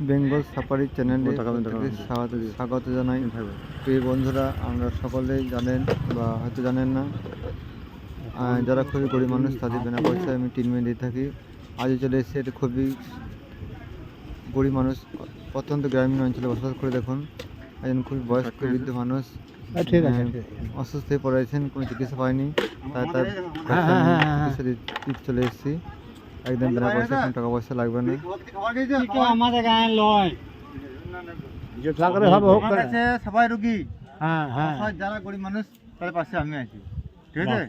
Bengal safari চ্যানেলে স্বাগত জানাই। প্রিয় বন্ধুরা, আমরা সকলেই জানেন বা হয়তো জানেন না, যারা খুবই গরিব মানুষ তাদের বিনা পয়সায় আমি ট্রিটমেন্ট দিয়ে থাকি। আজও চলে এসেছে, এটা খুবই গরিব মানুষ, অত্যন্ত গ্রামীণ অঞ্চলে বসবাস করে। দেখুন, একজন খুবই বয়স্ক বৃদ্ধ মানুষ অসুস্থ হয়ে পড়েছেন, কোনো চিকিৎসা পায়নি, তাই তার চিকিৎসা দিতে চলে এসেছি। একদম বিনা পয়সা, কোনো টাকা পয়সা লাগবে না। সবাই রুগী, যারা গরিব মানুষ তাদের পাশে আমি আছি, ঠিক আছে?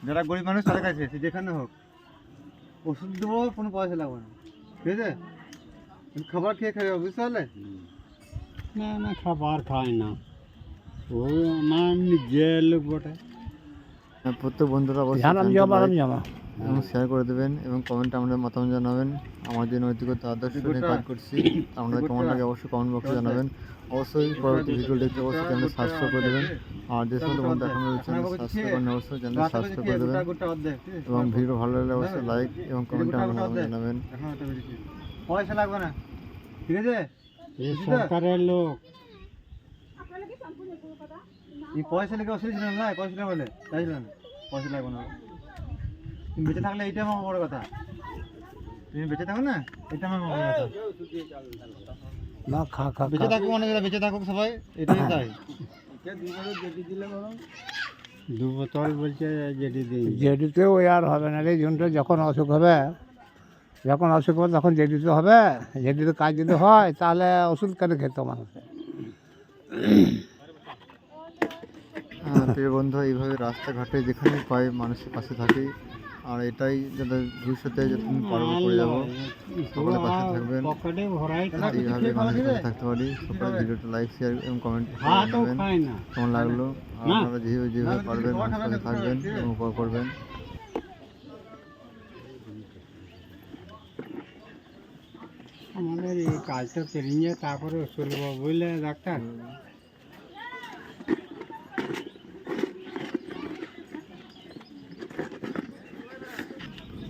যারা গরিব মানুষ তাদের কাছে আছি, যেখানে হোক ওষুধ দেবো, কোনো পয়সা লাগবে না, ঠিক আছে? খাবার খেয়ে খাবে, বুঝতে পারলে? না না, খাবার খায় না, ওই আমার নিজের লোক বটে। প্রত্যেক বন্ধুরা অবশ্যই এবং শেয়ার করে দেবেন এবং কমেন্টে আমাদের মতামত জানাবেন। আমার যে নৈতিকতা আদর্শ নিয়ে কাজ করছি, আপনাদের কেমন লাগে অবশ্যই কমেন্ট বক্সে জানাবেন। অবশ্যই পরবর্তী ভিডিও দেখতে অবশ্যই চ্যানেল সাবস্ক্রাইব করে দেবেন। আর যে সমস্ত বন্ধু এখন চ্যানেল সাবস্ক্রাইব করেন অবশ্যই চ্যানেল সাবস্ক্রাইব করে দেবেন এবং ভিডিও ভালো লাগলে অবশ্যই লাইক এবং কমেন্টে আমাদের মতামত জানাবেন। পয়সা লাগবে না, ঠিক আছে? সরকারের লোক এই পয়সা লেগে অসুবিধা ছিল না, পয়সা না বলে চাইছিলেন, পয়সা লাগবে না। তুমি বেঁচে থাকলে এইটা আমার বড় কথা, তুমি বেঁচে থাকো না, এটা আমার বড় কথা। না খা খা বেঁচে থাকুক, অনেক বেঁচে থাকুক সবাই, এটাই চাই। দু বোতল বলছে জেডিতে ওই আর হবে না রে, জনটা যখন অসুখ হবে তখন জেডিতে হবে। জেডিতে কাজ যদি হয় তাহলে ওষুধ কেন খেত মানুষের? প্রিয় বন্ধু, এইভাবে রাস্তাঘাটে যেখানে পাই মানুষের পাশে থাকি, আর এটাই যাতে ভবিষ্যতে যতদিন পারবো করে যাবো, সকলে পাশে থাকবেন, এইভাবে মানুষের পাশে থাকতে পারি। সকলে ভিডিওটা লাইক, শেয়ার এবং কমেন্ট করবেন কেমন লাগলো। আপনারা যেভাবে পারবেন মানুষের পাশে থাকবেন এবং উপকার করবেন। আমাদের এই কাজটা পেরিয়ে তারপরে চলবো, বুঝলে ডাক্তার?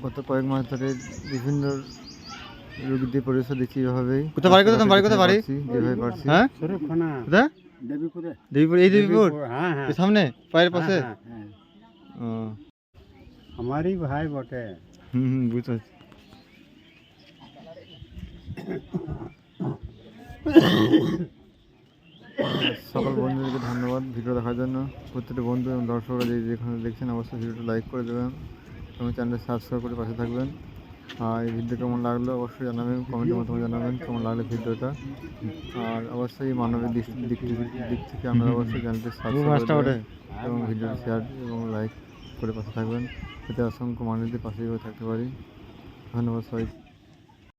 গত কয়েক মাস ধরে বিভিন্ন রোগীদের পরিষেবা দিচ্ছি এভাবেই। যেভাবে পারছি। দেবীপুর সামনে পায়ের পাশে। আমারই ভাই বটে। বুঝতে পারছি। সকল বন্ধুদেরকে ধন্যবাদ ভিডিও দেখার জন্য। প্রত্যেকটা বন্ধু এবং দর্শকরা যেখানে দেখছেন অবশ্যই ভিডিওটা লাইক করে দেবেন এবং চ্যানেলটা সাবস্ক্রাইব করে পাশে থাকবেন। আর এই ভিডিও কেমন লাগলো অবশ্যই জানাবেন, কমেন্টের মাধ্যমে জানাবেন কেমন লাগলো ভিডিওটা। আর অবশ্যই মানবিক দিক থেকে আপনারা অবশ্যই চ্যানেলটি সাবস্ক্রাইব করে এবং ভিডিওটা শেয়ার এবং লাইক করে পাশে থাকবেন, যাতে অসংখ্য মানুষদের পাশে থাকতে পারি। ধন্যবাদ সবাই।